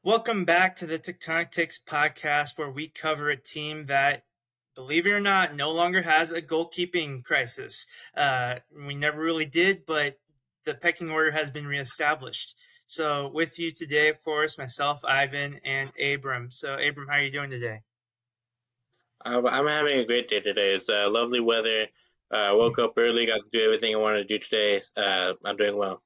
Welcome back to the Tectonic Takes podcast, where we cover a team that, believe it or not, no longer has a goalkeeping crisis. We never really did, but the pecking order has been reestablished. So with you today, of course, myself, Ivan, and Abram. So Abram, how are you doing today? I'm having a great day today. It's lovely weather. Woke up early, got to do everything I wanted to do today. I'm doing well.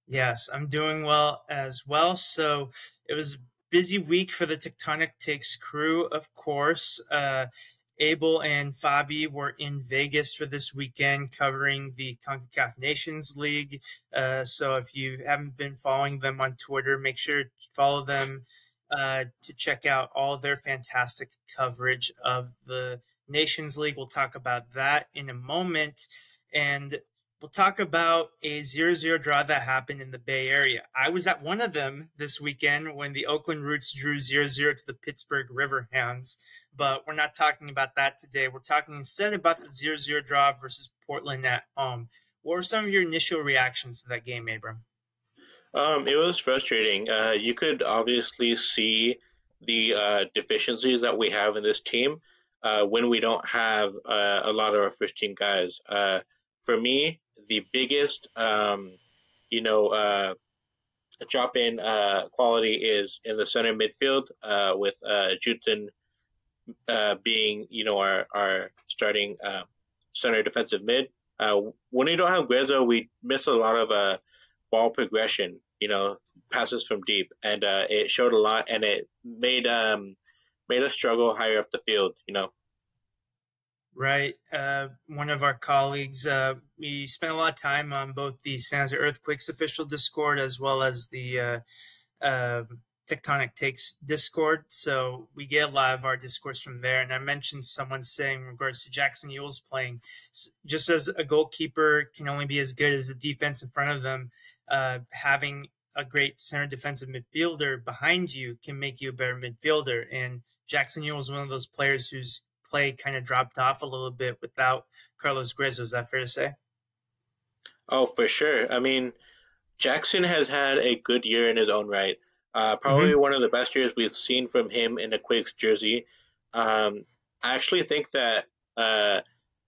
Yes, I'm doing well as well. So it was a busy week for the Tectonic Takes crew, of course. Abel and Favi were in Vegas for this weekend covering the CONCACAF Nations League. So if you haven't been following them on Twitter, make sure to follow them to check out all their fantastic coverage of the Nations League. We'll talk about that in a moment. And we'll talk about a 0-0 draw that happened in the Bay Area. I was at one of them this weekend when the Oakland Roots drew 0-0 to the Pittsburgh Riverhounds, but we're not talking about that today. We're talking instead about the 0-0 draw versus Portland at home. What were some of your initial reactions to that game, Abram? It was frustrating. You could obviously see the deficiencies that we have in this team when we don't have a lot of our first team guys. For me, the biggest, you know, uh, drop in quality is in the center midfield with Jutin being, our starting center defensive mid. When we don't have Grezzo, we miss a lot of ball progression, passes from deep, and it showed a lot, and it made us struggle higher up the field. Right. One of our colleagues, we spent a lot of time on both the San Jose Earthquakes official Discord as well as the uh, Tectonic Takes Discord. So we get a lot of our discourse from there. And I mentioned someone saying in regards to Jackson Yule's playing, just as a goalkeeper can only be as good as the defense in front of them, having a great center defensive midfielder behind you can make you a better midfielder. And Jackson Yule is one of those players whose play kind of dropped off a little bit without Carlos Grezzo. Is that fair to say? Oh, for sure. I mean, Jackson has had a good year in his own right. Mm-hmm. Probably one of the best years we've seen from him in a Quakes jersey. I actually think that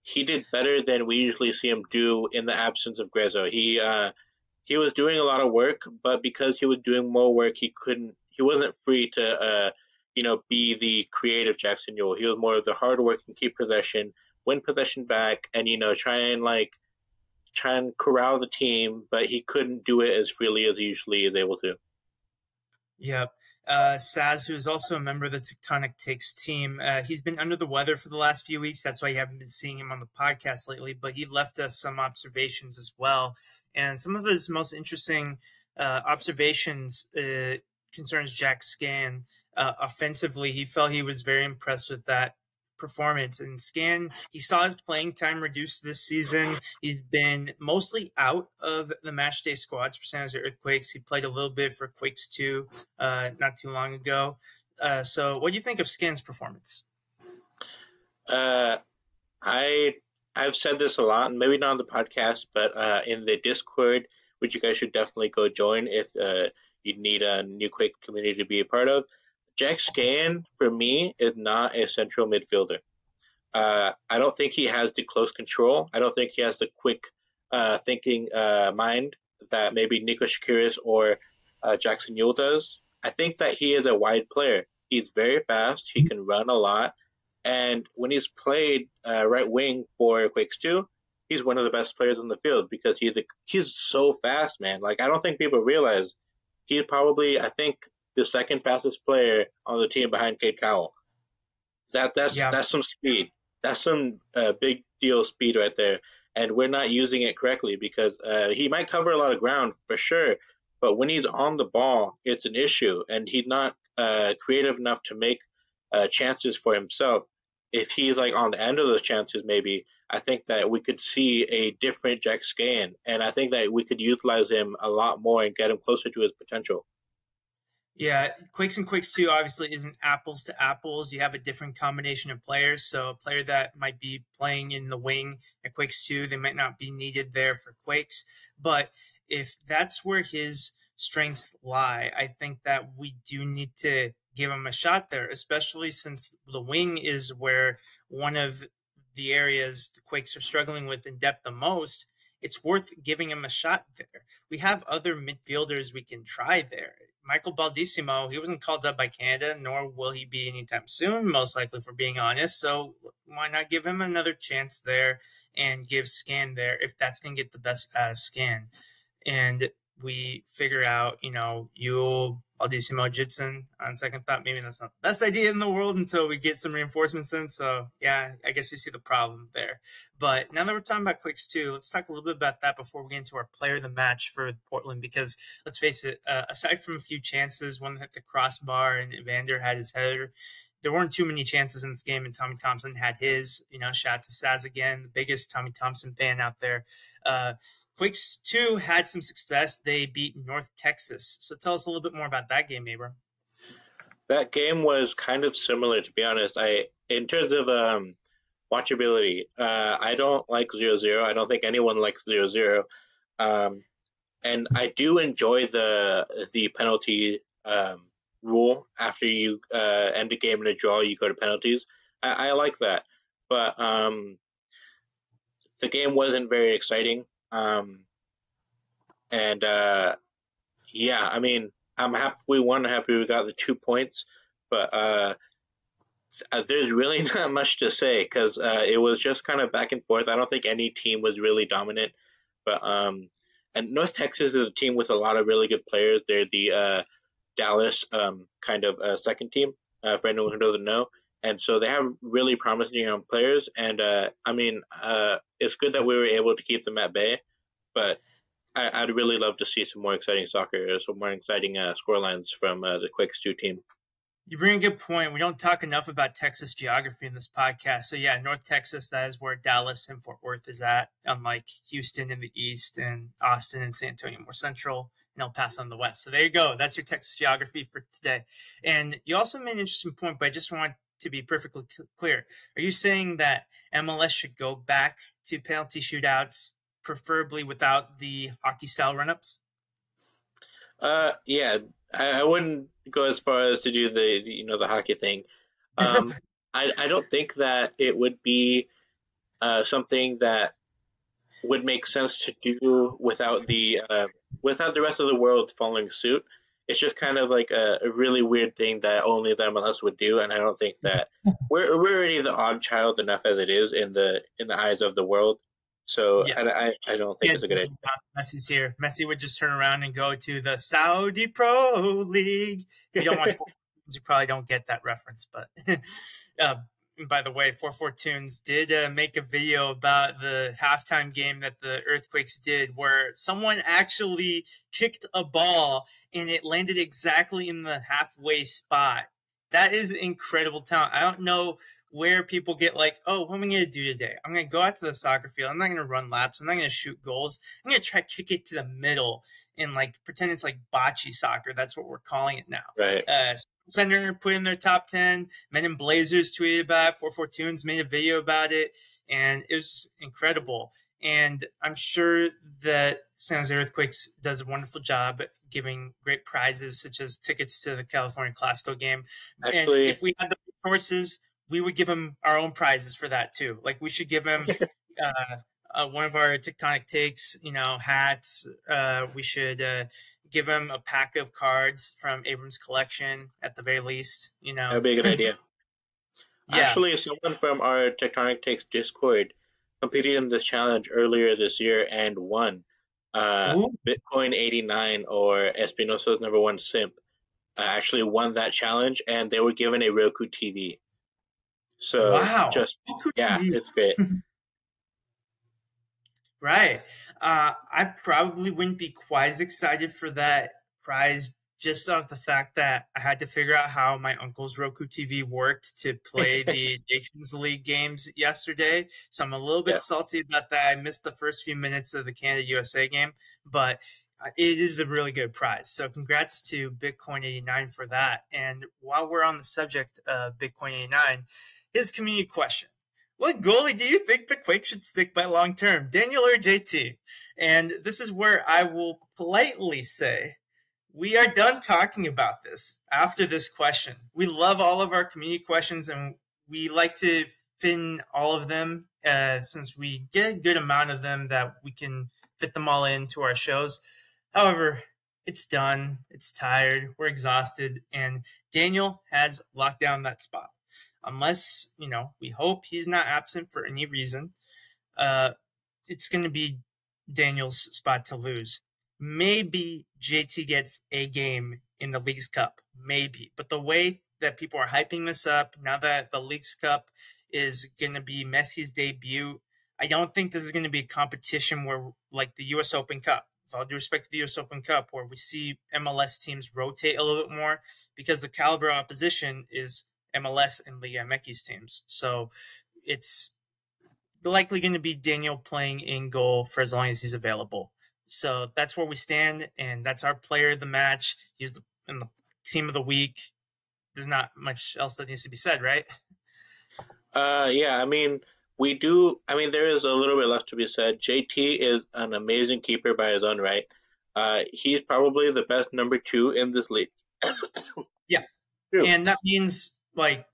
he did better than we usually see him do in the absence of Grezzo. He was doing a lot of work, but because he was doing more work, he wasn't free to be the creative Jackson Yule. He was more of the hard work and keep possession, win possession back, and try and corral the team, but he couldn't do it as freely as he usually is able to. Yep. Saz, who is also a member of the Tectonic Takes team, he's been under the weather for the last few weeks. That's why you haven't been seeing him on the podcast lately, but he left us some observations as well. And some of his most interesting observations concerns Jack Scan. Offensively, he felt he was very impressed with that performance. And Scan, he saw his playing time reduced this season. He's been mostly out of the match day squads for San Jose Earthquakes. He played a little bit for Quakes 2 not too long ago. So what do you think of Scan's performance? Uh, I I've said this a lot, and maybe not on the podcast, but in the Discord, which you guys should definitely go join if you need a new Quake community to be a part of. Jack Scan, for me, is not a central midfielder. I don't think he has the close control. I don't think he has the quick thinking mind that maybe Nico Shakiris or Jackson Yule does. I think that he is a wide player. He's very fast. He can run a lot. And when he's played right wing for Quakes 2, he's one of the best players on the field because he's so fast, man. Like, I don't think people realize he's probably, I think, the second fastest player on the team behind Cade Cowell. Yeah. That's some speed. That's some big deal speed right there, and we're not using it correctly because he might cover a lot of ground for sure, but when he's on the ball, it's an issue, and he's not creative enough to make chances for himself. If he's like on the end of those chances, maybe I think that we could see a different Jack Scan, and I think that we could utilize him a lot more and get him closer to his potential. Yeah, Quakes and Quakes 2 obviously isn't apples to apples. You have a different combination of players. So a player that might be playing in the wing at Quakes 2, they might not be needed there for Quakes. But if that's where his strengths lie. I think that we do need to give him a shot there, especially since the wing is where one of the areas the Quakes are struggling with in depth the most. It's worth giving him a shot there. We have other midfielders we can try there. Michael Baldissimo, he wasn't called up by Canada, nor will he be anytime soon, most likely, for being honest. So why not give him another chance there and give Scan there if that's going to get the best out of Scan? And we figure out, Yule, Baldissimo, Jitson. On second thought, maybe that's not the best idea in the world until we get some reinforcements in. So, yeah, I guess you see the problem there. But now that we're talking about Quicks too, let's talk a little bit about that before we get into our player of the match for Portland. Because let's face it, aside from a few chances, one hit the crossbar and Evander had his header, there weren't too many chances in this game, and Tommy Thompson had his. Shout out to Saz again, the biggest Tommy Thompson fan out there. Quakes 2 had some success. They beat North Texas. So tell us a little bit more about that game, Abram. That game was kind of similar, to be honest. In terms of watchability, I don't like 0-0. I don't think anyone likes 0-0. And I do enjoy the penalty rule. After you end a game in a draw, you go to penalties. I like that. But the game wasn't very exciting. Yeah, I mean, I'm happy we won. Happy we got the 2 points, but there's really not much to say because it was just kind of back and forth. I don't think any team was really dominant, but and North Texas is a team with a lot of really good players. They're the Dallas kind of second team for anyone who doesn't know. And so they have really promising young players, and I mean, it's good that we were able to keep them at bay. But I'd really love to see some more exciting soccer, some more exciting scorelines from the Quakes 2 team. You bring a good point. We don't talk enough about Texas geography in this podcast. So, yeah, North Texas, that is where Dallas and Fort Worth is at, unlike Houston in the east and Austin and San Antonio more central and El Paso on the west. So there you go. That's your Texas geography for today. And you also made an interesting point, but I just want to be perfectly clear. Are you saying that MLS should go back to penalty shootouts, preferably without the hockey-style run-ups? Yeah, I wouldn't go as far as to do the hockey thing. I don't think that it would be something that would make sense to do without the rest of the world following suit. It's just kind of like a really weird thing that only the MLS would do, and I don't think that we're already the odd child enough as it is in the eyes of the world. So yeah. I don't think it's a good idea. Messi's here. Messi would just turn around and go to the Saudi Pro League. If you don't watch you probably don't get that reference, but by the way, 44 Tunes did make a video about the halftime game that the Earthquakes did where someone actually kicked a ball and it landed exactly in the halfway spot. That is incredible talent. I don't know where people get like, oh, what am I going to do today? I'm going to go out to the soccer field. I'm not going to run laps. I'm not going to shoot goals. I'm going to try to kick it to the middle and like pretend it's like bocce soccer. That's what we're calling it now. Right. Center put in their top 10. Men in Blazers tweeted about it. 44 Tunes made a video about it. And it was incredible. And I'm sure that San Jose Earthquakes does a wonderful job giving great prizes, such as tickets to the California Classico game. Actually, and if we had the resources, we would give him our own prizes for that too. Like we should give him one of our Tectonic takes, hats. We should give him a pack of cards from Abram's collection at the very least. That'd be a good idea. Yeah. Actually, someone from our Tectonic Takes Discord competed in this challenge earlier this year and won. Bitcoin 89 or Espinosa's #1 simp actually won that challenge, and they were given a Roku TV. So wow. It's great. Right. I probably wouldn't be quite as excited for that prize just off the fact that I had to figure out how my uncle's Roku TV worked to play the Nations League games yesterday. So I'm a little bit salty about that. I missed the first few minutes of the Canada-USA game, but it is a really good prize. So congrats to Bitcoin 89 for that. And while we're on the subject of Bitcoin 89, his community question. What goalie do you think the Quakes should stick by long term, Daniel or JT? And this is where I will politely say we are done talking about this after this question. We love all of our community questions, and we like to fit in all of them since we get a good amount of them that we can fit them all into our shows. However, it's done. It's tired. We're exhausted, and Daniel has locked down that spot. Unless, we hope he's not absent for any reason. It's going to be Daniel's spot to lose. Maybe JT gets a game in the Leagues Cup. Maybe. But the way that people are hyping this up, now that the Leagues Cup is going to be Messi's debut, I don't think this is going to be a competition where, like the U.S. Open Cup, with all due respect to the U.S. Open Cup, where we see MLS teams rotate a little bit more because the caliber of opposition is MLS and Liga MX teams. So it's likely going to be Daniel playing in goal for as long as he's available. So that's where we stand, and that's our player of the match. He's in the team of the week. There's not much else that needs to be said, right? Yeah, I mean, we do. I mean, there is a little bit left to be said. JT is an amazing keeper by his own right. He's probably the best number 2 in this league. Yeah. True. And that means, like,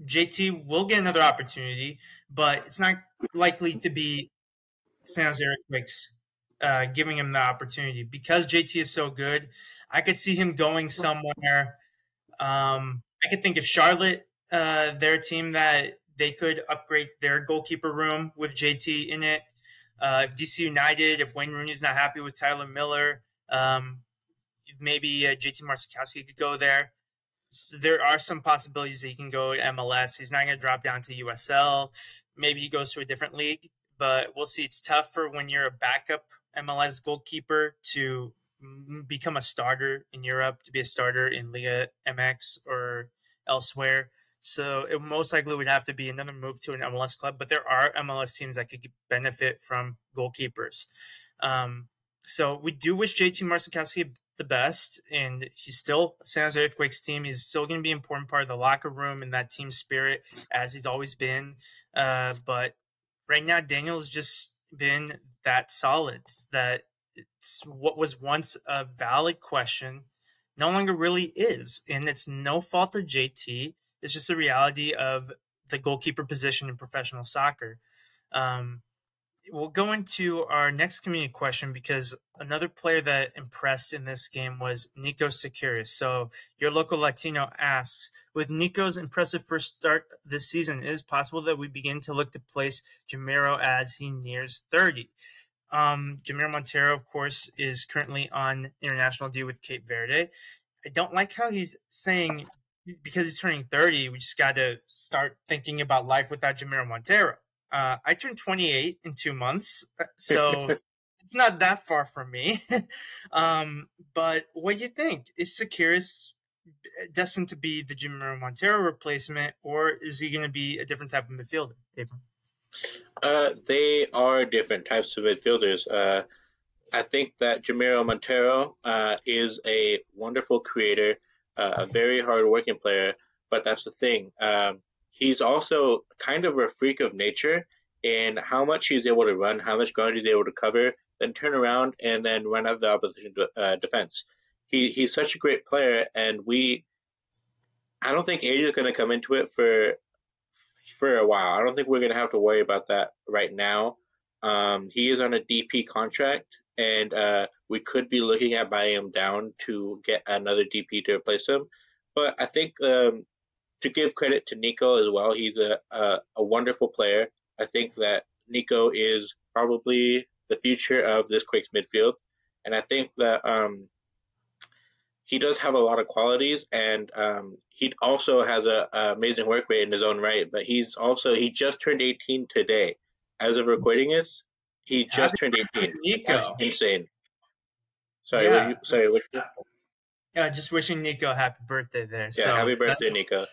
JT will get another opportunity, but it's not likely to be San Jose Earthquakes giving him the opportunity. Because JT is so good, I could see him going somewhere. I could think of Charlotte, their team, that they could upgrade their goalkeeper room with JT in it. If DC United, if Wayne Rooney's not happy with Tyler Miller, maybe JT Marsikowski could go there. So there are some possibilities that he can go to MLS. He's not going to drop down to USL. Maybe he goes to a different league, but we'll see. It's tough for when you're a backup MLS goalkeeper to become a starter in Europe, to be a starter in Liga MX or elsewhere. So it most likely would have to be another move to an MLS club, but there are MLS teams that could benefit from goalkeepers. So we do wish JT Marsikowski the best, and he's still a San Jose Earthquakes team. He's still going to be an important part of the locker room and that team spirit, as he's always been. But right now, Daniel's just been that solid that it's what was once a valid question no longer really is. And it's no fault of JT. It's just a reality of the goalkeeper position in professional soccer. We'll go into our next community question because another player that impressed in this game was Nico Securus. So your local Latino asks, with Nico's impressive first start this season, it is possible that we begin to look to place Jamiro as he nears 30. Jamiro Montero, of course, is currently on international deal with Cape Verde. I don't like how he's saying because he's turning 30, we just got to start thinking about life without Jamiro Montero. I turned 28 in 2 months, so it's not that far from me. But what do you think? Is Securus destined to be the Jamiro Montero replacement, or is he going to be a different type of midfielder, Abram? They are different types of midfielders. I think that Jamiro Montero is a wonderful creator, a very hard-working player, but that's the thing. He's also kind of a freak of nature in how much he's able to run, how much ground he's able to cover, then turn around and then run out of the opposition defense. He's such a great player, and I don't think age is going to come into it for a while. I don't think we're going to have to worry about that right now. He is on a DP contract, and we could be looking at buying him down to get another DP to replace him. But I think to give credit to Nico as well, he's a wonderful player. I think that Nico is probably the future of this Quakes midfield, and I think that he does have a lot of qualities, and he also has an amazing work rate in his own right. But he just turned 18 today, as of recording this. He just turned 18. Nico. That's insane. Sorry, yeah. What? Yeah, just wishing Nico happy birthday there. Yeah, so, happy birthday, Nico.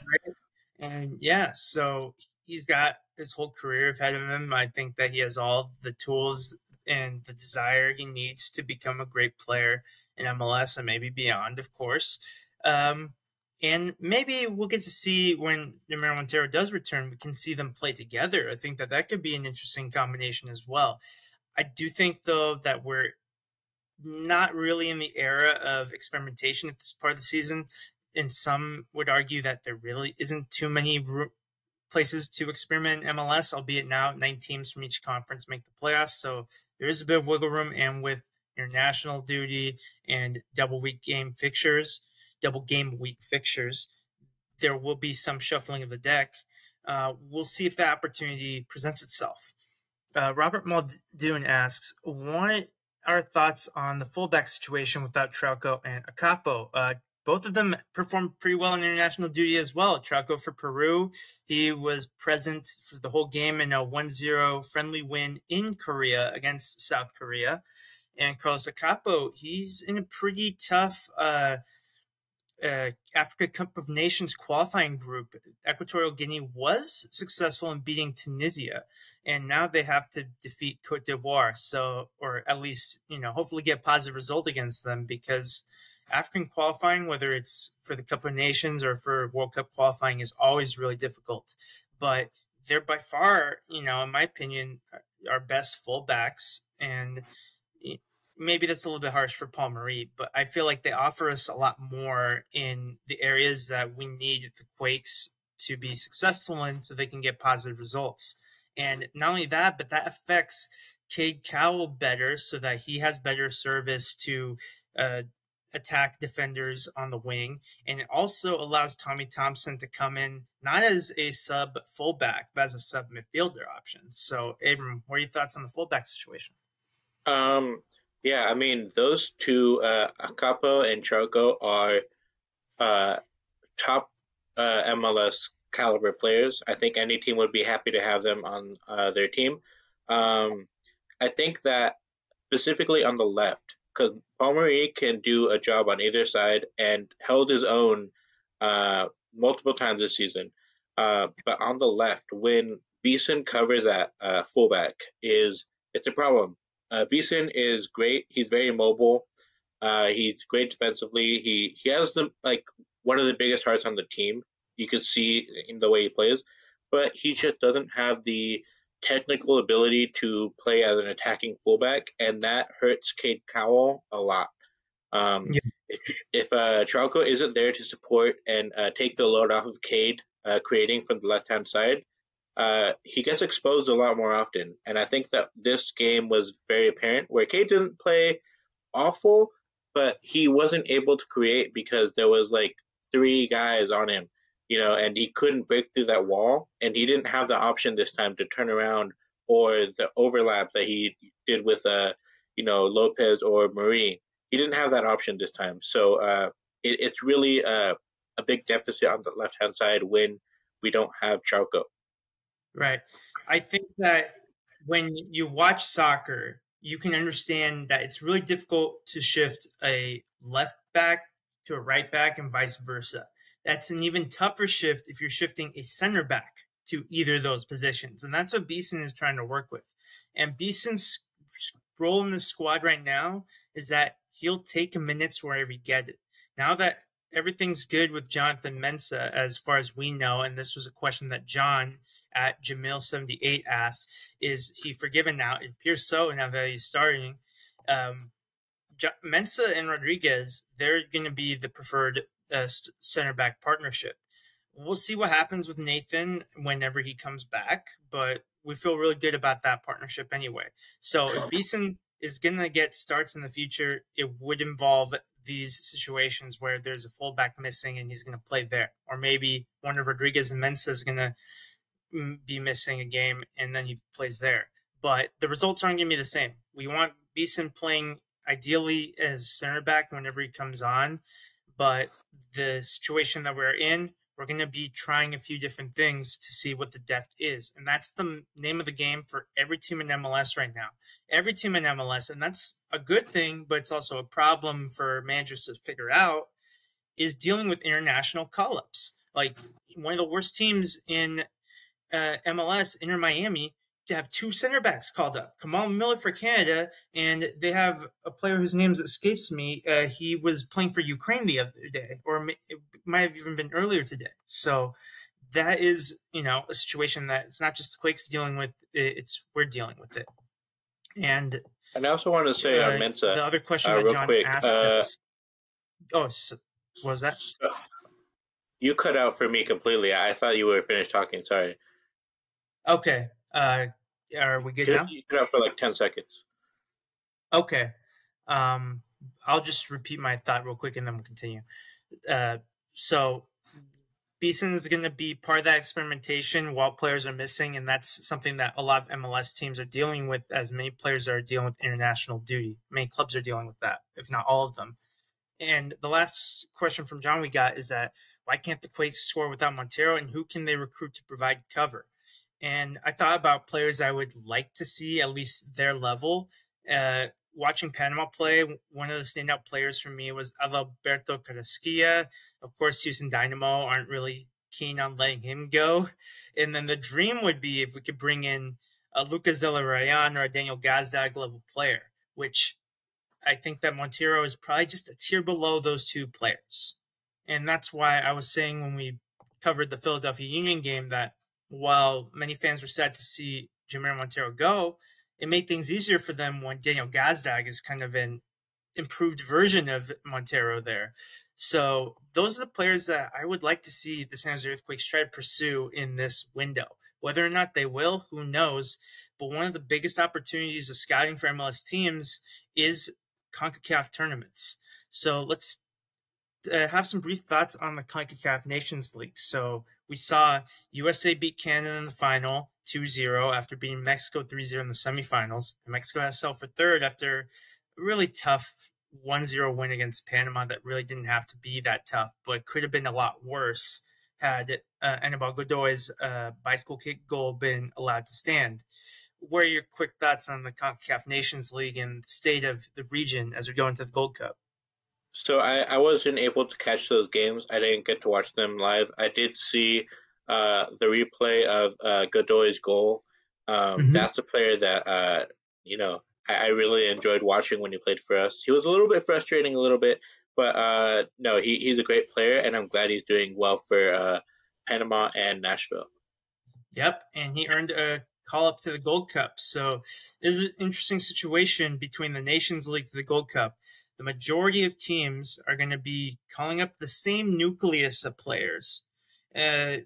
And yeah, so he's got his whole career ahead of him. I think that he has all the tools and the desire he needs to become a great player in MLS and maybe beyond, of course. And maybe we'll get to see when Jamiro Montero does return, we can see them play together. I think that could be an interesting combination as well. I do think, though, that we're not really in the era of experimentation at this part of the season. And some would argue that there really isn't too many places to experiment in MLS, albeit now 9 teams from each conference make the playoffs. So there is a bit of wiggle room. And with international duty and double game week fixtures, there will be some shuffling of the deck. We'll see if that opportunity presents itself. Robert Muldoon asks, what are thoughts on the fullback situation without Trauco and Acapo? Both of them performed pretty well in international duty as well. Trauco for Peru, he was present for the whole game in a 1-0 friendly win in Korea against South Korea. And Carlos Acapo, he's in a pretty tough Africa Cup of Nations qualifying group. Equatorial Guinea was successful in beating Tunisia, and now they have to defeat Cote d'Ivoire. So, or at least, hopefully get a positive result against them, because African qualifying, whether it's for the Cup of Nations or for World Cup qualifying, is always really difficult. But they're by far, in my opinion, our best fullbacks. And maybe that's a little bit harsh for Paul Marie, but I feel like they offer us a lot more in the areas that we need the Quakes to be successful in so they can get positive results. And not only that, but that affects Cade Cowell better so that he has better service to attack defenders on the wing. And it also allows Tommy Thompson to come in not as a sub fullback, but as a sub midfielder option. So, Abram, what are your thoughts on the fullback situation? Yeah, I mean, those two, Acapo and Trauco, are top MLS caliber players. I think any team would be happy to have them on their team. I think that specifically on the left, because Paul Marie can do a job on either side and held his own multiple times this season. But on the left, when Beeson covers at fullback, it's a problem. Beeson is great. He's very mobile. He's great defensively. He has one of the biggest hearts on the team. You could see in the way he plays, but he just doesn't have the technical ability to play as an attacking fullback, and that hurts Cade Cowell a lot. Yeah. If Trauco isn't there to support and take the load off of Cade, creating from the left-hand side, he gets exposed a lot more often. And I think that this game was very apparent, where Cade didn't play awful, but he wasn't able to create because there was 3 guys on him, and he couldn't break through that wall, and he didn't have the option this time to turn around or the overlap that he did with Lopez or Marie. He didn't have that option this time. So it's really a big deficit on the left-hand side when we don't have Trauco. Right. I think that when you watch soccer, you can understand that it's really difficult to shift a left back to a right back and vice versa. That's an even tougher shift if you're shifting a center back to either of those positions. And that's what Beeson is trying to work with. And Beeson's role in the squad right now is that he'll take minutes wherever he gets it. Now that everything's good with Jonathan Mensah, as far as we know, and this was a question that John at Jamil78 asked, is he forgiven now? It appears so, now that he's starting. Mensah and Rodriguez, they're going to be the preferred center back partnership. We'll see what happens with Nathan whenever he comes back, but we feel really good about that partnership anyway. So if Beeson is going to get starts in the future, it would involve these situations where there's a fullback missing and he's going to play there. Or maybe one of Rodriguez and Mensah is going to be missing a game and then he plays there. But the results aren't going to be the same. We want Beeson playing ideally as center back whenever he comes on. But the situation that we're in, we're going to be trying a few different things to see what the depth is. And that's the name of the game for every team in MLS right now. Every team in MLS, and that's a good thing, but it's also a problem for managers to figure out, is dealing with international call-ups. Like one of the worst teams in MLS, Inter Miami, to have 2 center backs called up. Kamal Miller for Canada, and they have a player whose name escapes me. He was playing for Ukraine the other day, or it might have even been earlier today. So that is, a situation that it's not just the Quakes dealing with, we're dealing with it. And And I also want to say on Mensa, The other question that real John quick. asked us. Oh, what was that? You cut out for me completely. I thought you were finished talking. Sorry. Okay. Are we good now? You cut out for like 10 seconds. Okay. I'll just repeat my thought real quick and then we'll continue. So Beeson is going to be part of that experimentation while players are missing, and that's something that a lot of MLS teams are dealing with, as many players are dealing with international duty. Many clubs are dealing with that, if not all of them. And the last question from John we got is that why can't the Quakes score without Montero, and who can they recruit to provide cover? And I thought about players I would like to see at least their level. Watching Panama play, one of the standout players for me was Adalberto Carrasquilla. Of course, Houston Dynamo aren't really keen on letting him go. And then the dream would be if we could bring in a Lucas Zelarayan or a Daniel Gazdag level player, which I think that Montero is probably just a tier below those two players. And that's why I was saying when we covered the Philadelphia Union game that while many fans were sad to see Jamiro Montero go, it made things easier for them when Daniel Gazdag is kind of an improved version of Montero there. So those are the players that I would like to see the San Jose Earthquakes try to pursue in this window. Whether or not they will, who knows? But one of the biggest opportunities of scouting for MLS teams is CONCACAF tournaments. So let's have some brief thoughts on the CONCACAF Nations League. So we saw USA beat Canada in the final 2-0 after beating Mexico 3-0 in the semifinals. And Mexico has settled for third after a really tough 1-0 win against Panama that really didn't have to be that tough, but could have been a lot worse had Anibal Godoy's bicycle kick goal been allowed to stand. What are your quick thoughts on the CONCACAF Nations League and the state of the region as we go into the Gold Cup? So I wasn't able to catch those games. I didn't get to watch them live. I did see the replay of Godoy's goal. That's a player that I really enjoyed watching when he played for us. He was a little bit frustrating, a little bit, but no, he's a great player, and I'm glad he's doing well for Panama and Nashville. Yep, and he earned a call up to the Gold Cup. So this is an interesting situation between the Nations League to the Gold Cup. The majority of teams are going to be calling up the same nucleus of players.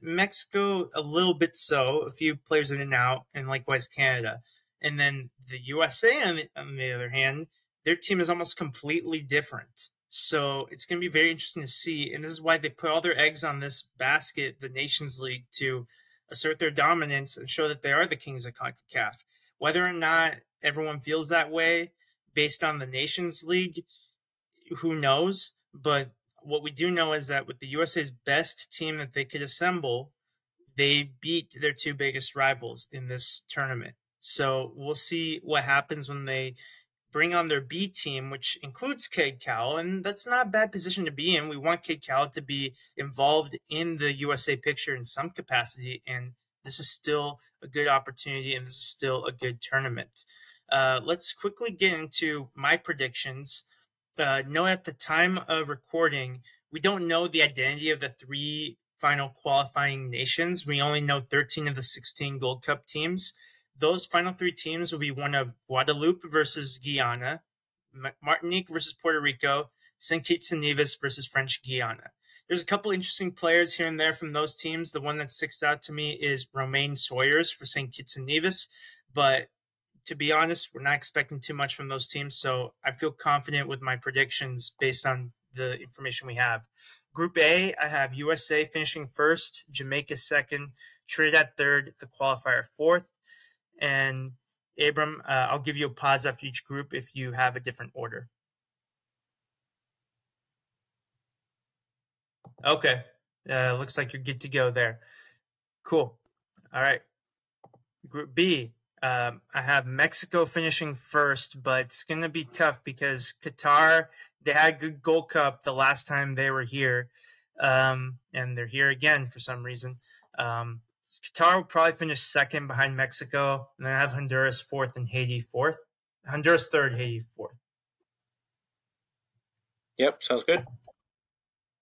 Mexico, a little bit so, a few players in and out, and likewise Canada. And then the USA, on the other hand, their team is almost completely different. So it's going to be very interesting to see. And this is why they put all their eggs on this basket, the Nations League, to assert their dominance and show that they are the kings of CONCACAF. Whether or not everyone feels that way based on the Nations League, who knows? But what we do know is that with the USA's best team that they could assemble, they beat their two biggest rivals in this tournament. So we'll see what happens when they bring on their B team, which includes Cade Cowell, and that's not a bad position to be in. We want Cade Cowell to be involved in the USA picture in some capacity, and this is still a good opportunity, and this is still a good tournament. Let's quickly get into my predictions. Note at the time of recording, we don't know the identity of the three final qualifying nations. We only know 13 of the 16 Gold Cup teams. Those final three teams will be one of Guadeloupe versus Guyana, Martinique versus Puerto Rico, St. Kitts and Nevis versus French Guiana. There's a couple interesting players here and there from those teams. The one that sticks out to me is Romain Sawyers for St. Kitts and Nevis, but to be honest, we're not expecting too much from those teams, so I feel confident with my predictions based on the information we have. Group A, I have USA finishing first, Jamaica second, Trinidad third, the qualifier fourth. And Abram, I'll give you a pause after each group if you have a different order. Okay. Looks like you're good to go there. Cool. All right. Group B, I have Mexico finishing first, but it's going to be tough because Qatar, they had a good Gold Cup the last time they were here, and they're here again for some reason. Qatar will probably finish second behind Mexico, and then I have Honduras fourth and Haiti fourth. Honduras third, Haiti fourth. Yep, sounds good.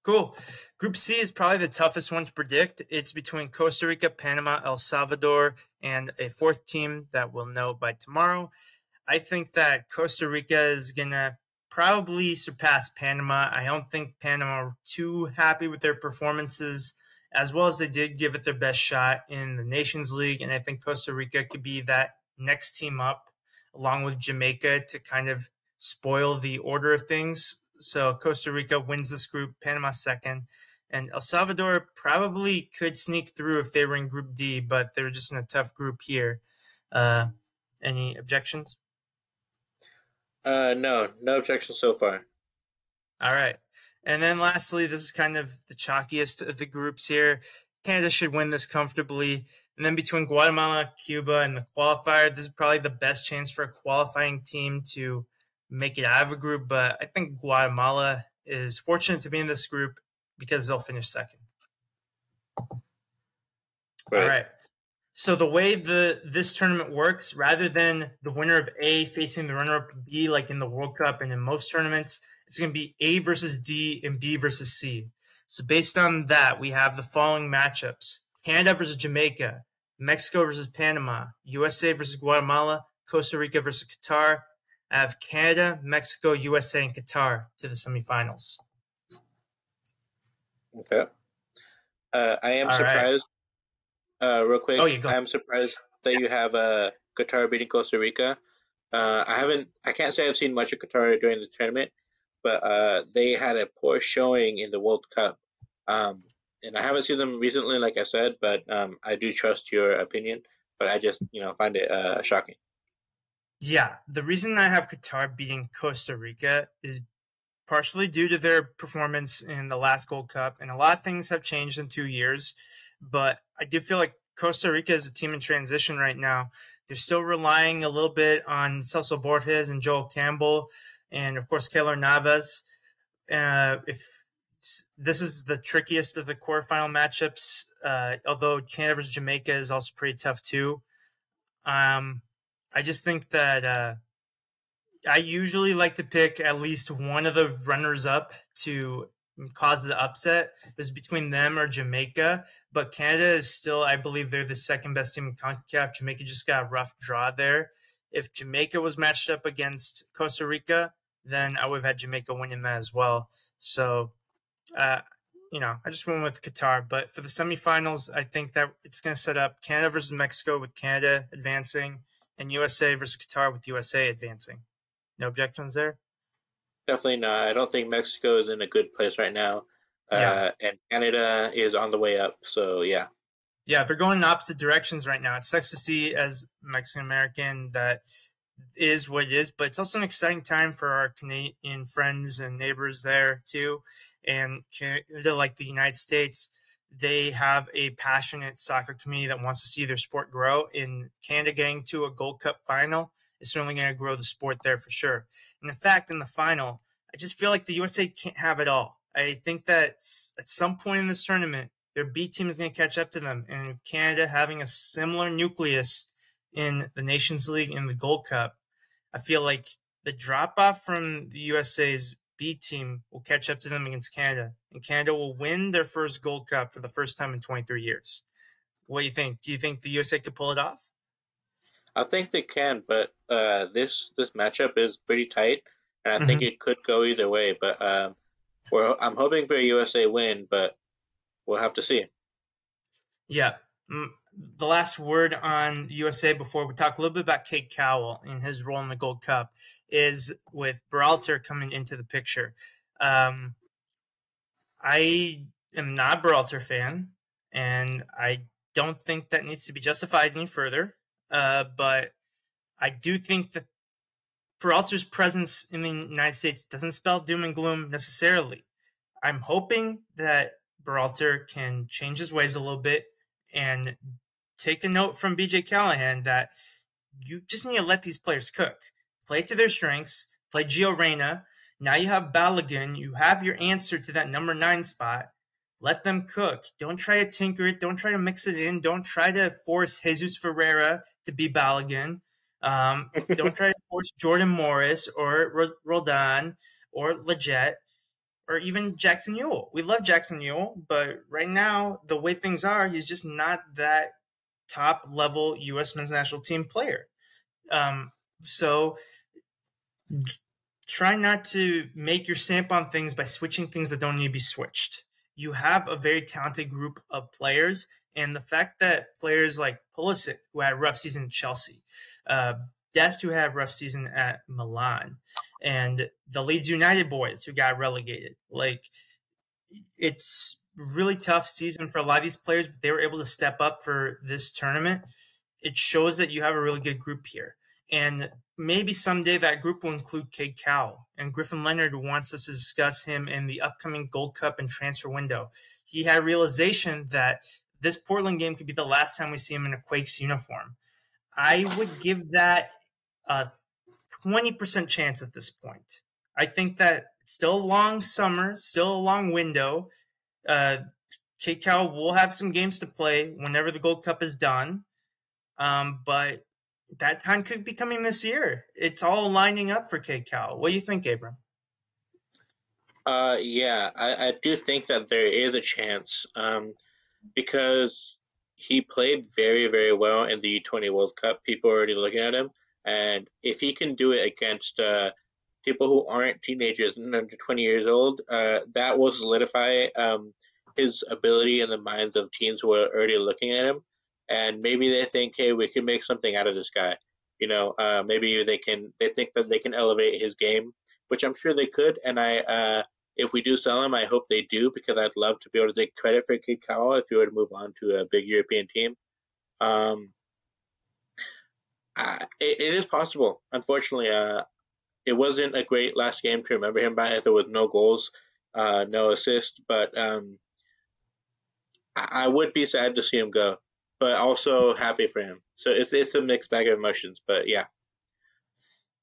Cool. Group C is probably the toughest one to predict. It's between Costa Rica, Panama, El Salvador, and a fourth team that we'll know by tomorrow. I think that Costa Rica is going to probably surpass Panama. I don't think Panama are too happy with their performances, as well as they did give it their best shot in the Nations League. And I think Costa Rica could be that next team up, along with Jamaica, to kind of spoil the order of things. So Costa Rica wins this group, Panama second. And El Salvador probably could sneak through if they were in Group D, but they're just in a tough group here. Any objections? No, no objections so far. All right. And then lastly, this is kind of the chalkiest of the groups here. Canada should win this comfortably. And then between Guatemala, Cuba, and the qualifier, this is probably the best chance for a qualifying team to make it out of a group. But I think Guatemala is fortunate to be in this group because they'll finish second. Right. All right. So the way this tournament works, rather than the winner of A facing the runner-up B, like in the World Cup and in most tournaments, it's going to be A versus D and B versus C. So based on that, we have the following matchups: Canada versus Jamaica, Mexico versus Panama, USA versus Guatemala, Costa Rica versus Qatar. I have Canada, Mexico, USA, and Qatar to the semifinals. Okay. I am All right. surprised. Real quick, Oh, you go. I am surprised that you have Qatar beating Costa Rica. I can't say I've seen much of Qatar during the tournament, but they had a poor showing in the World Cup. And I haven't seen them recently, like I said, but I do trust your opinion. But I just, find it shocking. Yeah, the reason I have Qatar beating Costa Rica is partially due to their performance in the last Gold Cup, and a lot of things have changed in 2 years. But I do feel like Costa Rica is a team in transition right now. They're still relying a little bit on Celso Borges and Joel Campbell, and of course Keylor Navas. If this is the trickiest of the quarterfinal matchups, although Canada versus Jamaica is also pretty tough too. I just think that I usually like to pick at least one of the runners-up to cause the upset. It's between them or Jamaica, but Canada is still, I believe, they're the second best team in CONCACAF. Jamaica just got a rough draw there. If Jamaica was matched up against Costa Rica, then I would have had Jamaica winning that as well. So, I just went with Qatar. But for the semifinals, I think that it's going to set up Canada versus Mexico with Canada advancing, and USA versus Qatar with USA advancing. No objections there? Definitely not. I don't think Mexico is in a good place right now. Yeah. And Canada is on the way up. So, yeah. Yeah, they're going in opposite directions right now. It sucks to see as Mexican American that is what it is, but it's also an exciting time for our Canadian friends and neighbors there too. And Canada, like the United States, they have a passionate soccer community that wants to see their sport grow. In Canada getting to a Gold Cup final is certainly going to grow the sport there for sure. And in fact, in the final, I just feel like the USA can't have it all. I think that at some point in this tournament, their B team is going to catch up to them. And Canada having a similar nucleus in the Nations League and the Gold Cup, I feel like the drop-off from the USA's B team will catch up to them against Canada. And Canada will win their first Gold Cup for the first time in 23 years. What do you think? Do you think the USA could pull it off? I think they can, but this matchup is pretty tight, and I think it could go either way. But I'm hoping for a USA win, but we'll have to see. Yeah. The last word on USA before we talk a little bit about Kate Cowell and his role in the Gold Cup is with Berhalter coming into the picture. I am not a Berhalter fan, and I don't think that needs to be justified any further. But I do think that Peralta's presence in the United States doesn't spell doom and gloom necessarily. I'm hoping that Berhalter can change his ways a little bit and take a note from BJ Callahan that you just need to let these players cook. Play to their strengths. Play Gio Reyna. Now you have Balogun. You have your answer to that number 9 spot. Let them cook. Don't try to tinker it. Don't try to mix it in. Don't try to force Jesus Ferreira to be Balogun. Don't try to force Jordan Morris or Roldan or Leggett or even Jackson Ewell. We love Jackson Ewell, but right now, the way things are, he's just not that top-level U.S. men's national team player. So try not to make your stamp on things by switching things that don't need to be switched. You have a very talented group of players, and the fact that players like Pulisic, who had a rough season at Chelsea, uh, Dest, who had a rough season at Milan, and the Leeds United boys, who got relegated, like, it's really tough season for a lot of these players, but they were able to step up for this tournament. It shows that you have a really good group here. And maybe someday that group will include Cade Cowell. And Griffin Leonard wants us to discuss him in the upcoming Gold Cup and transfer window. He had a realization that this Portland game could be the last time we see him in a Quakes uniform. I would give that a 20% chance at this point. I think that it's still a long summer, still a long window. Cade Cowell will have some games to play whenever the Gold Cup is done. But that time could be coming this year. It's all lining up for Cade Cowell. What do you think, Abram? Yeah, I do think that there is a chance because he played very, very well in the U20 World Cup. People are already looking at him. And if he can do it against people who aren't teenagers and under 20 years old, that will solidify his ability in the minds of teams who are already looking at him. And maybe they think, hey, we can make something out of this guy. Maybe they think that they can elevate his game, which I'm sure they could. And if we do sell him, I hope they do, because I'd love to be able to take credit for Cade Cowell if he were to move on to a big European team. It is possible. Unfortunately, it wasn't a great last game to remember him by. There was no goals, no assists, but I would be sad to see him go, but also happy for him. So it's a mixed bag of emotions, but yeah.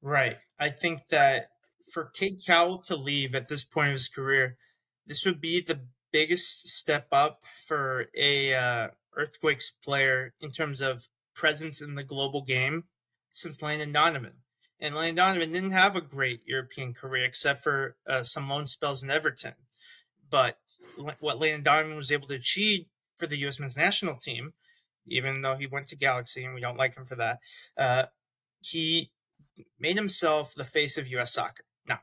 Right. I think that for Cade Cowell to leave at this point of his career, this would be the biggest step up for a Earthquakes player in terms of presence in the global game since Landon Donovan. And Landon Donovan didn't have a great European career except for some loan spells in Everton. But what Landon Donovan was able to achieve for the U.S. men's national team, even though he went to Galaxy and we don't like him for that, he made himself the face of U.S. soccer. Now,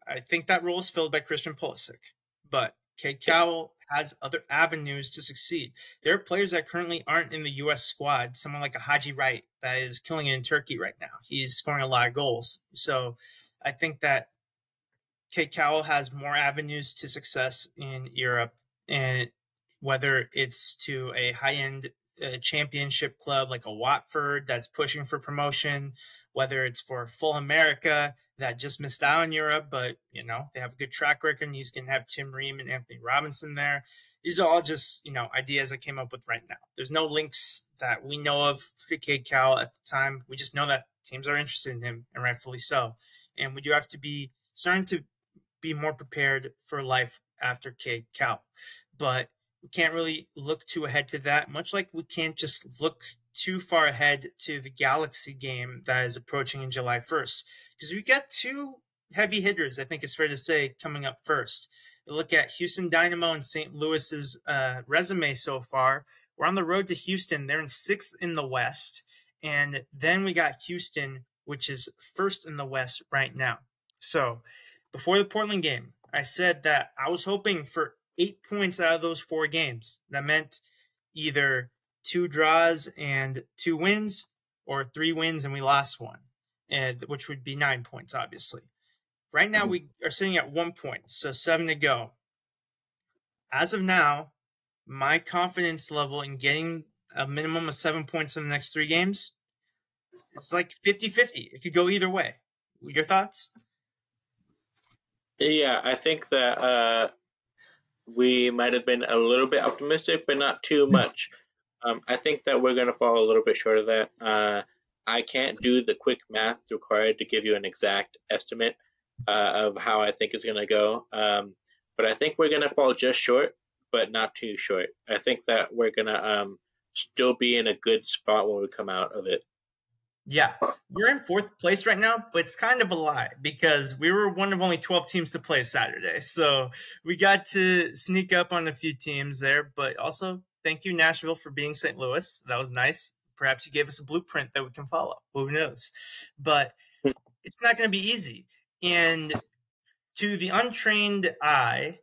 I think that role is filled by Christian Pulisic, but Cade Cowell has other avenues to succeed. There are players that currently aren't in the U.S. squad, someone like a Haji Wright that is killing it in Turkey right now. He's scoring a lot of goals. So I think that Cade Cowell has more avenues to success in Europe, and whether it's to a high-end championship club like a Watford that's pushing for promotion, whether it's for Full America that just missed out in Europe, but they have a good track record, and he's going to have Tim Ream and Anthony Robinson there. These are all just ideas I came up with right now. There's no links that we know of for Cade Cowell at the time. We just know that teams are interested in him, and rightfully so. And we do have to be starting to be more prepared for life after Cade Cowell. But we can't really look too ahead to that, much like we can't just look too far ahead to the Galaxy game that is approaching in July 1st. Because we got two heavy hitters, I think it's fair to say, coming up first. You look at Houston Dynamo and St. Louis's resume so far. We're on the road to Houston. They're in 6th in the West. And then we got Houston, which is 1st in the West right now. So before the Portland game, I said that I was hoping for 8 points out of those 4 games. That meant either 2 draws and 2 wins, or 3 wins and we lost 1, and which would be 9 points, obviously. Right now, we are sitting at 1 point, so 7 to go. As of now, my confidence level in getting a minimum of 7 points for the next 3 games, it's like 50-50. It could go either way. Your thoughts? Yeah, I think that we might have been a little bit optimistic, but not too much. I think that we're going to fall a little bit short of that. I can't do the quick math required to give you an exact estimate of how I think it's going to go. But I think we're going to fall just short, but not too short. I think that we're going to still be in a good spot when we come out of it. Yeah, we're in 4th place right now, but it's kind of a lie because we were one of only 12 teams to play Saturday. So we got to sneak up on a few teams there, but also thank you, Nashville, for being St. Louis. That was nice. Perhaps he gave us a blueprint that we can follow. Who knows? But it's not going to be easy. And to the untrained eye,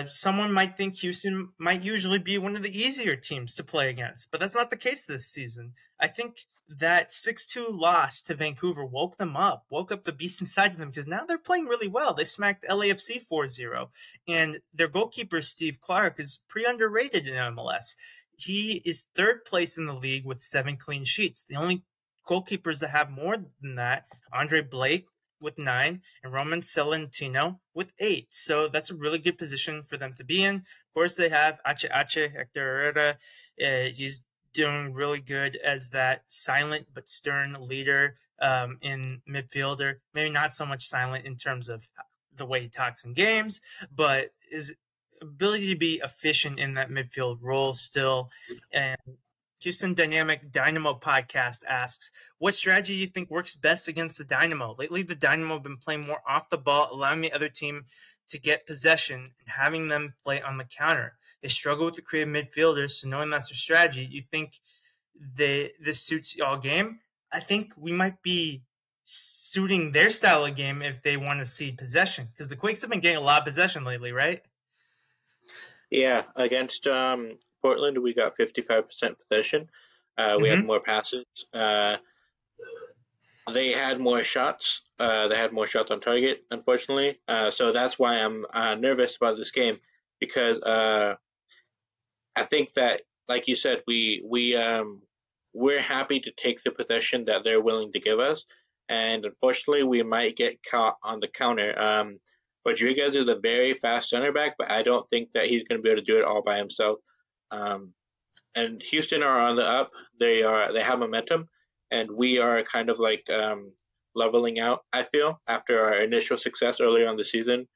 someone might think Houston might usually be one of the easier teams to play against, but that's not the case this season. I think that 6-2 loss to Vancouver woke them up, woke up the beast inside of them, because now they're playing really well. They smacked LAFC 4-0, and their goalkeeper, Steve Clark, is pretty underrated in MLS. He is third place in the league with 7 clean sheets. The only goalkeepers that have more than that, Andre Blake with 9 and Roman Celentino with 8. So that's a really good position for them to be in. Of course, they have Hector Herrera. He's doing really good as that silent but stern leader in midfielder. Maybe not so much silent in terms of the way he talks in games, but his ability to be efficient in that midfield role still. And Houston Dynamic Dynamo podcast asks, what strategy do you think works best against the Dynamo? Lately, the Dynamo have been playing more off the ball, allowing the other team to get possession and having them play on the counter. They struggle with the creative midfielders, so knowing that's their strategy, you think this suits y'all game? I think we might be suiting their style of game if they want to see possession, because the Quakes have been getting a lot of possession lately, right? Yeah, against Portland, we got 55% possession. We had more passes. They had more shots. They had more shots on target, unfortunately. So that's why I'm nervous about this game, because I think that, like you said, we're happy to take the possession that they're willing to give us, and unfortunately, we might get caught on the counter. Rodriguez is a very fast center back, but I don't think that he's going to be able to do it all by himself. And Houston are on the up. They have momentum, and we are kind of like leveling out, I feel, after our initial success earlier on the season.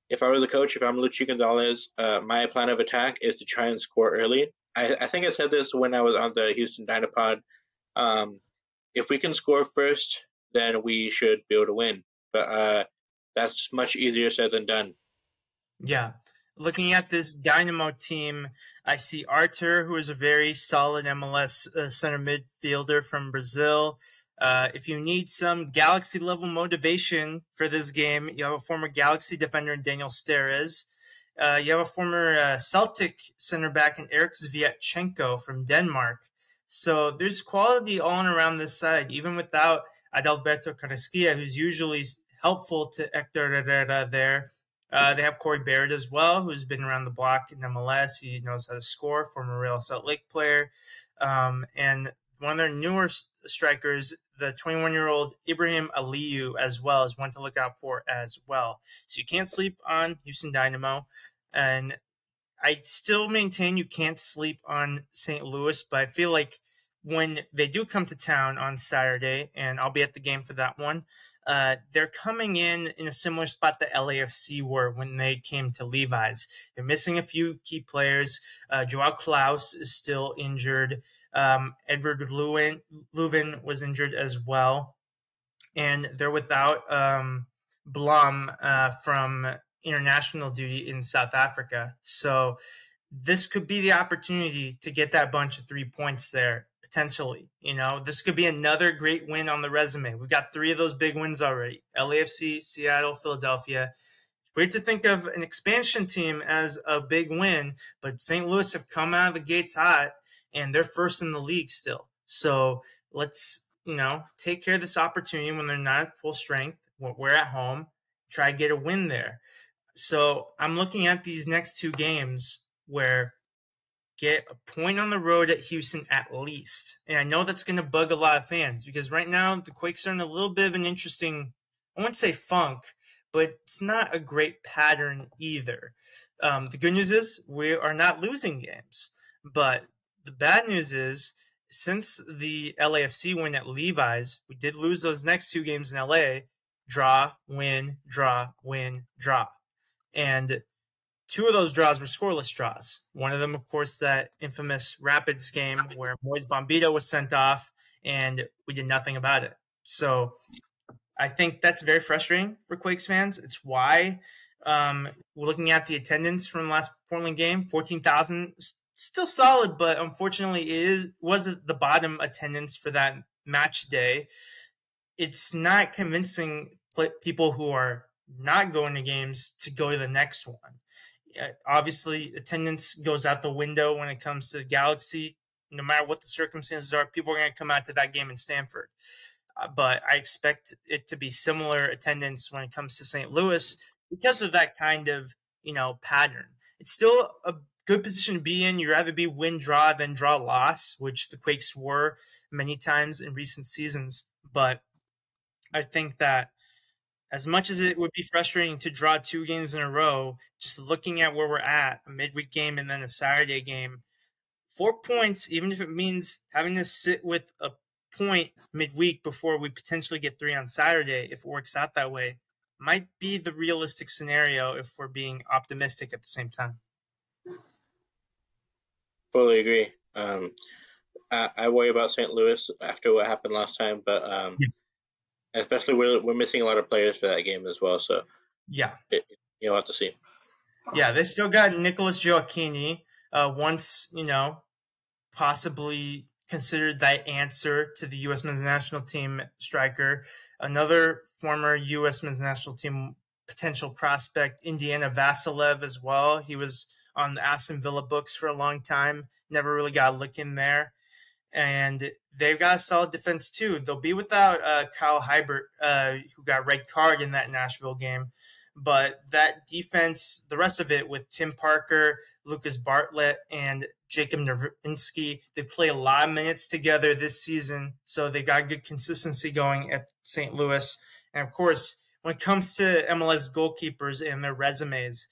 If I was a coach, if I'm Luchi Gonzalez, my plan of attack is to try and score early. I think I said this when I was on the Houston Dynapod. If we can score first, then we should be able to win. But that's much easier said than done. Yeah. Looking at this Dynamo team, I see Arthur, who is a very solid MLS center midfielder from Brazil. If you need some Galaxy level motivation for this game, you have a former Galaxy defender, Daniel Steres. You have a former Celtic center back in Erik Sviatchenko from Denmark. So there's quality all around this side, even without Adalberto Carrasquilla, who's usually helpful to Hector Herrera there. They have Corey Barrett as well, who's been around the block in MLS. He knows how to score, former Real Salt Lake player. And one of their newer strikers, the 21-year-old Ibrahim Aliyu, as well, is one to look out for as well. So you can't sleep on Houston Dynamo. And I still maintain you can't sleep on St. Louis, but I feel like when they do come to town on Saturday, and I'll be at the game for that one, they're coming in a similar spot that LAFC were when they came to Levi's. They're missing a few key players. Joao Klaus is still injured. Edward Leuven was injured as well. And they're without Blom from international duty in South Africa. So this could be the opportunity to get that bunch of 3 points there, potentially. This could be another great win on the resume. We've got 3 of those big wins already: LAFC, Seattle, Philadelphia. It's weird to think of an expansion team as a big win, but St. Louis have come out of the gates hot, and they're first in the league still. So let's, take care of this opportunity when they're not at full strength. We're at home. Try to get a win there. So I'm looking at these next 2 games where get a point on the road at Houston at least. And I know that's going to bug a lot of fans, because right now the Quakes are in a little bit of an interesting, I wouldn't say funk, but it's not a great pattern either. The good news is we are not losing games. But the bad news is, since the LAFC win at Levi's, we did lose those next 2 games in LA. Draw, win, draw, win, draw. And 2 of those draws were scoreless draws. One of them, of course, that infamous Rapids game where Moise Bombito was sent off and we did nothing about it. So I think that's very frustrating for Quakes fans. It's why, looking at the attendance from the last Portland game, 14,000 still solid, but unfortunately was the bottom attendance for that match day. It's not convincing people who are not going to games to go to the next one. Obviously, attendance goes out the window when it comes to Galaxy. No matter what the circumstances are, people are going to come out to that game in Stanford. But I expect it to be similar attendance when it comes to St. Louis because of that kind of pattern. It's still a good position to be in. You'd rather be win draw than draw loss, which the Quakes were many times in recent seasons. But I think that as much as it would be frustrating to draw 2 games in a row, just looking at where we're at, a midweek game and then a Saturday game, 4 points, even if it means having to sit with a point midweek before we potentially get 3 on Saturday, if it works out that way, might be the realistic scenario if we're being optimistic at the same time. Totally agree. I worry about St. Louis after what happened last time, but especially we're missing a lot of players for that game as well. So yeah, you'll have to see. Yeah, they still got Nicholas Gioacchini, once possibly considered that answer to the U.S. men's national team striker. Another former U.S. men's national team potential prospect, Indiana Vasilev, as well. He was on the Aston Villa books for a long time, never really got a look in there. And they've got a solid defense, too. They'll be without Kyle Hybert, who got red card in that Nashville game. But that defense, the rest of it with Tim Parker, Lucas Bartlett, and Jacob Nowinski, they play a lot of minutes together this season. So they got good consistency going at St. Louis. And, of course, when it comes to MLS goalkeepers and their resumes,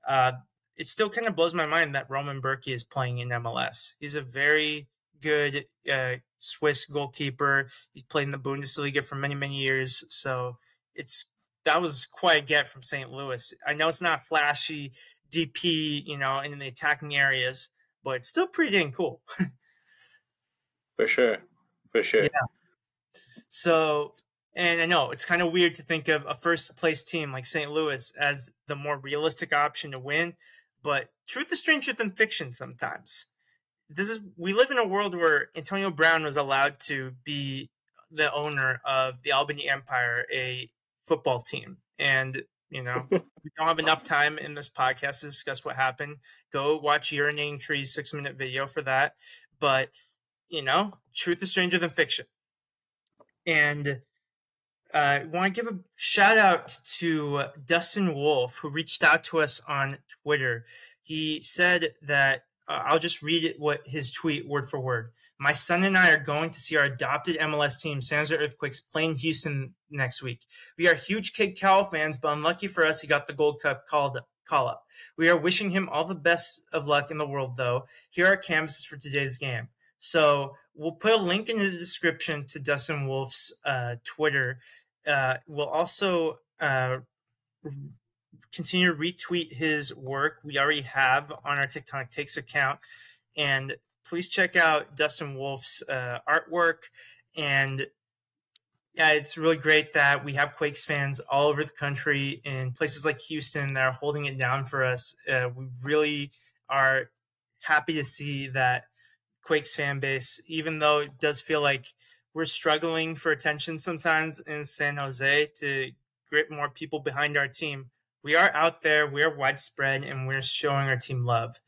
it still kind of blows my mind that Roman Berkey is playing in MLS. He's a very good Swiss goalkeeper. He's played in the Bundesliga for many, many years. So that was quite a get from St. Louis. I know it's not flashy DP, in the attacking areas, but it's still pretty dang cool. For sure. Yeah. So, and I know it's kind of weird to think of a first place team like St. Louis as the more realistic option to win, but truth is stranger than fiction sometimes. We live in a world where Antonio Brown was allowed to be the owner of the Albany Empire, a football team. And, we don't have enough time in this podcast to discuss what happened. Go watch Urinating Trees 6-minute video for that. But, truth is stranger than fiction. And I want to give a shout out to Dustin Wolf, who reached out to us on Twitter. He said that, I'll just read what his tweet word for word. My son and I are going to see our adopted MLS team, San Jose Earthquakes, playing Houston next week. We are huge Kid Cowell fans, but unlucky for us, he got the Gold Cup call up. We are wishing him all the best of luck in the world, though. Here are canvases for today's game. So we'll put a link in the description to Dustin Wolf's Twitter. We'll also continue to retweet his work we already have on our Tectonic Takes account. And please check out Dustin Wolf's artwork. And yeah, it's really great that we have Quakes fans all over the country in places like Houston that are holding it down for us. We really are happy to see that Quakes fan base, even though it does feel like we're struggling for attention sometimes in San Jose to get more people behind our team. We are out there, we are widespread, and we're showing our team love.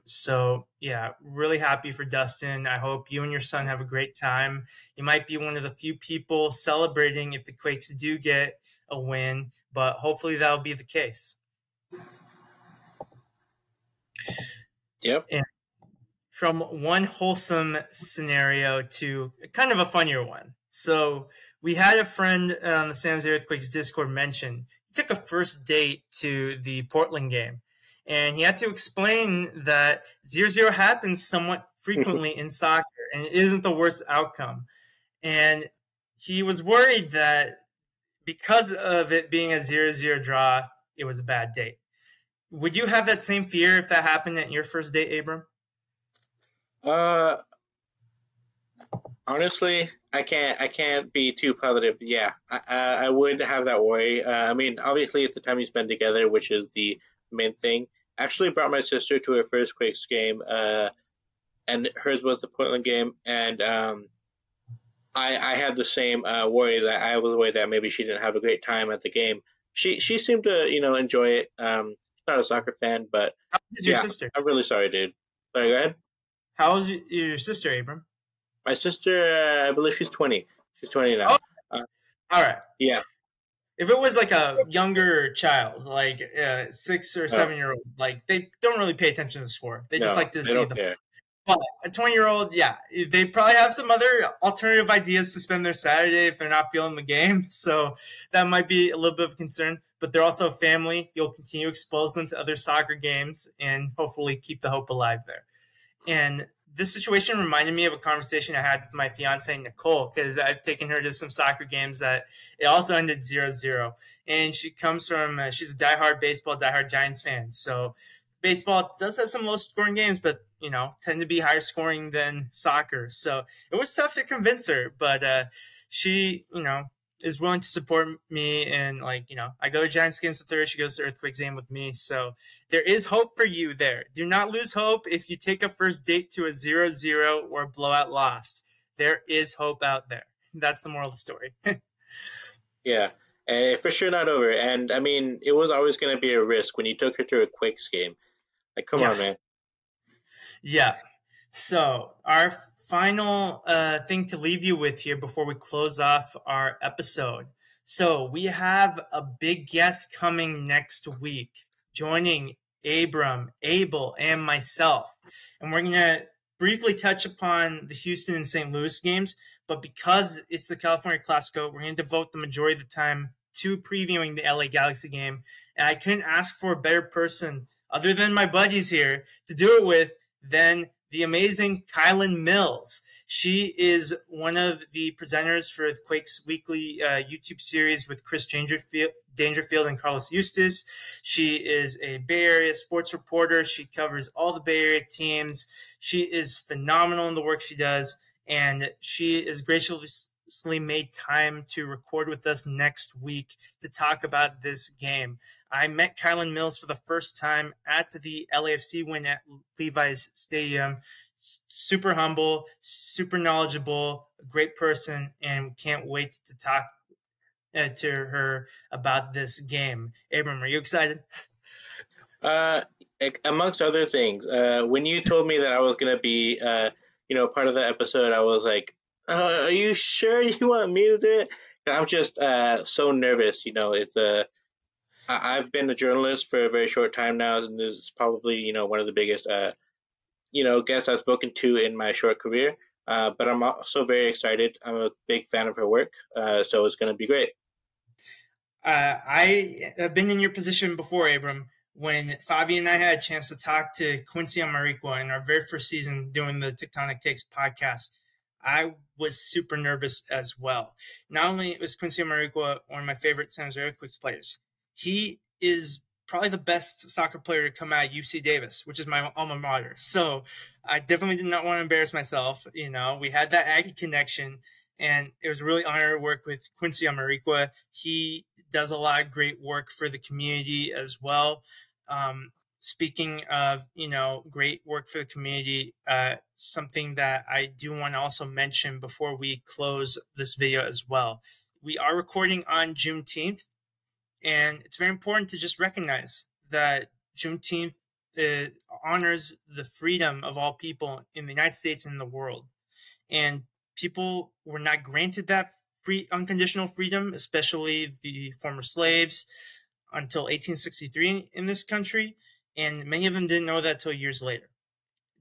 So, yeah, really happy for Dustin. I hope you and your son have a great time. You might be one of the few people celebrating if the Quakes do get a win, but hopefully that'll be the case. Yep. And from one wholesome scenario to kind of a funnier one. So we had a friend on the San Jose Earthquakes Discord mention he took a first date to the Portland game. And he had to explain that 0-0 happens somewhat frequently in soccer, and it isn't the worst outcome. And he was worried that because of it being a 0-0 draw, it was a bad date. Would you have that same fear if that happened at your first date, Abram? Honestly, I can't be too positive. Yeah, I would have that worry. I mean, obviously, at the time you spend together, which is the main thing, actually brought my sister to her first Quakes game, and hers was the Portland game, and I had the same worry that I was worried that maybe she didn't have a great time at the game. She seemed to enjoy it. Not a soccer fan, but How old is your yeah, sister? I'm really sorry, dude. Sorry, go ahead. How old is your sister, Abram? My sister, I believe she's 20. She's 20 Oh, now. Uh, all right. yeah, If it was like a younger child, like 6 or no, 7 year old, like they don't really pay attention to the sport. They just no, like to they see don't the. care. But a 20-year-old, yeah, they probably have some other alternative ideas to spend their Saturday if they're not feeling the game. So that might be a little bit of a concern. But they're also a family. You'll continue to expose them to other soccer games and hopefully keep the hope alive there. And this situation reminded me of a conversation I had with my fiance, Nicole, because I've taken her to some soccer games that it also ended 0-0. And she comes from, she's a diehard baseball, diehard Giants fan. So baseball does have some low scoring games, but, tend to be higher scoring than soccer. So it was tough to convince her, but she, is willing to support me. And, I go to Giants games with her. She goes to Earthquakes game with me. So there is hope for you there. Do not lose hope if you take a first date to a 0-0 or a blowout lost. There is hope out there. That's the moral of the story. Yeah, and for sure not over. And I mean, it was always going to be a risk when you took her to a Quakes game. Like, come Yeah. on, man. Yeah. So our final thing to leave you with here before we close off our episode. So we have a big guest coming next week, joining Abel, and myself. And we're going to briefly touch upon the Houston and St. Louis games. But because it's the California Classico, we're going to devote the majority of the time to previewing the LA Galaxy game. And I couldn't ask for a better person other than my buddies here to do it with than the amazing Kylan Mills. She is one of the presenters for the Quakes Weekly YouTube series with Chris Dangerfield and Carlos Eustace. She is a Bay Area sports reporter. She covers all the Bay Area teams. She is phenomenal in the work she does, and she is graciously made time to record with us next week to talk about this game. I met Kylan Mills for the first time at the LAFC win at Levi's Stadium. Super humble, super knowledgeable, great person, and can't wait to talk to her about this game. Abram, are you excited? Amongst other things, when you told me that I was going to be, part of the episode, I was like, are you sure you want me to do it? I'm just so nervous. I've been a journalist for a very short time now, and this is probably, one of the biggest, guests I've spoken to in my short career. But I'm also very excited. I'm a big fan of her work, so it's going to be great. I have been in your position before, Abram, when Fabi and I had a chance to talk to Quincy Amarikwa in our very first season doing the Tectonic Takes podcast. I was super nervous as well. Not only was Quincy Amarikwa one of my favorite San Jose Earthquakes players, he is probably the best soccer player to come out of UC Davis, which is my alma mater. So I definitely did not want to embarrass myself. We had that Aggie connection, and it was a really honor to work with Quincy Amarikwa. He does a lot of great work for the community as well. Speaking of, great work for the community, something that I do want to also mention before we close this video as well. We are recording on Juneteenth, and it's very important to just recognize that Juneteenth honors the freedom of all people in the United States and in the world. And people were not granted that free, unconditional freedom, especially the former slaves, until 1863 in this country. And many of them didn't know that till years later.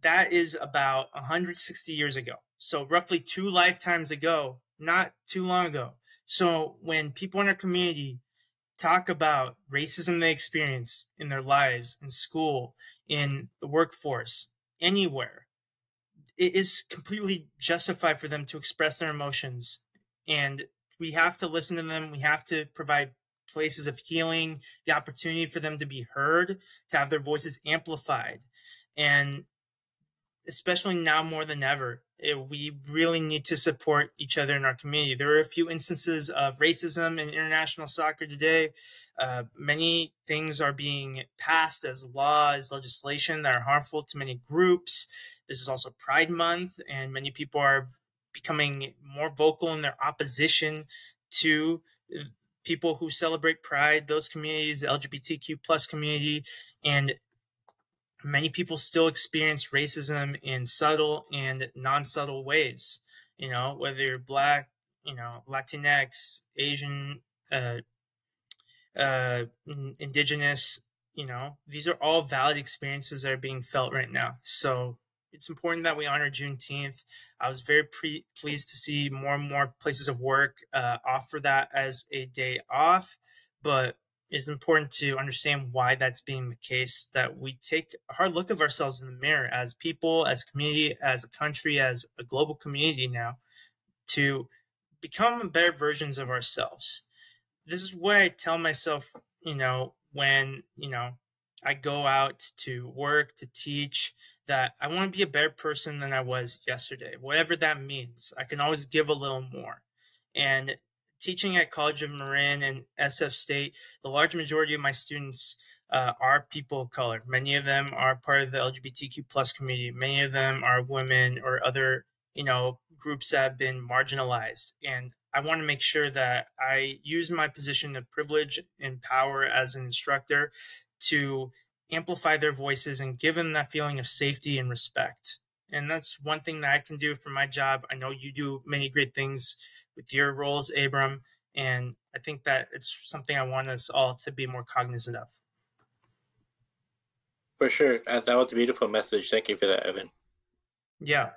That is about 160 years ago. So roughly 2 lifetimes ago, not too long ago. So when people in our community talk about racism they experience in their lives, in school, in the workforce, anywhere, it is completely justified for them to express their emotions. And we have to listen to them. We have to provide places of healing, the opportunity for them to be heard, to have their voices amplified. And especially now more than ever, we really need to support each other in our community. There are a few instances of racism in international soccer today. Many things are being passed as laws, legislation that are harmful to many groups. This is also Pride Month, and many people are becoming more vocal in their opposition to people who celebrate Pride, those communities, the LGBTQ plus community, and many people still experience racism in subtle and non-subtle ways. Whether you're Black, Latinx, Asian, uh, Indigenous, these are all valid experiences that are being felt right now. So it's important that we honor Juneteenth. I was very pleased to see more and more places of work offer that as a day off, but it's important to understand why that's being the case, that we take a hard look of ourselves in the mirror as people, as a community, as a country, as a global community now, to become better versions of ourselves. This is what I tell myself, when, I go out to work, to teach, that I want to be a better person than I was yesterday, whatever that means. I can always give a little more. And teaching at College of Marin and SF State, the large majority of my students are people of color. Many of them are part of the LGBTQ plus community. Many of them are women or other, groups that have been marginalized. And I want to make sure that I use my position of privilege and power as an instructor to amplify their voices and give them that feeling of safety and respect. And that's one thing that I can do for my job. I know you do many great things with your roles, Abram, and I think that it's something I want us all to be more cognizant of. For sure. That was a beautiful message. Thank you for that, Evan. Yeah.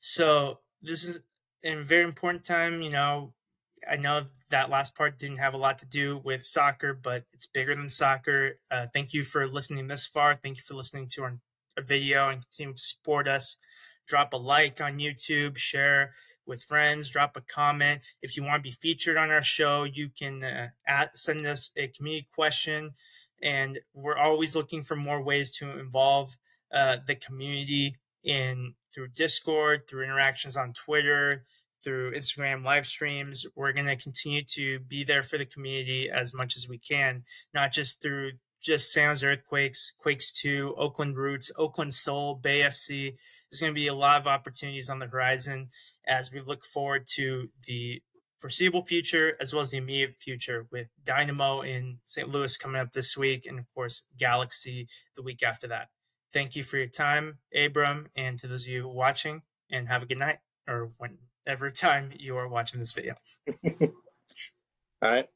So this is a very important time. I know that last part didn't have a lot to do with soccer, but it's bigger than soccer. Thank you for listening this far. Thank you for listening to our video and continue to support us. Drop a like on YouTube, share with friends, drop a comment. If you want to be featured on our show, you can send us a community question. And we're always looking for more ways to involve the community through Discord, through interactions on Twitter, through Instagram live streams. We're going to continue to be there for the community as much as we can, not just through just Sounds Earthquakes, Quakes 2, Oakland Roots, Oakland Soul, Bay FC. There's going to be a lot of opportunities on the horizon as we look forward to the foreseeable future as well as the immediate future, with Dynamo in St. Louis coming up this week, and of course Galaxy the week after that. Thank you for your time, Abram, and to those of you watching, and have a good night, or whenever time you are watching this video. All right.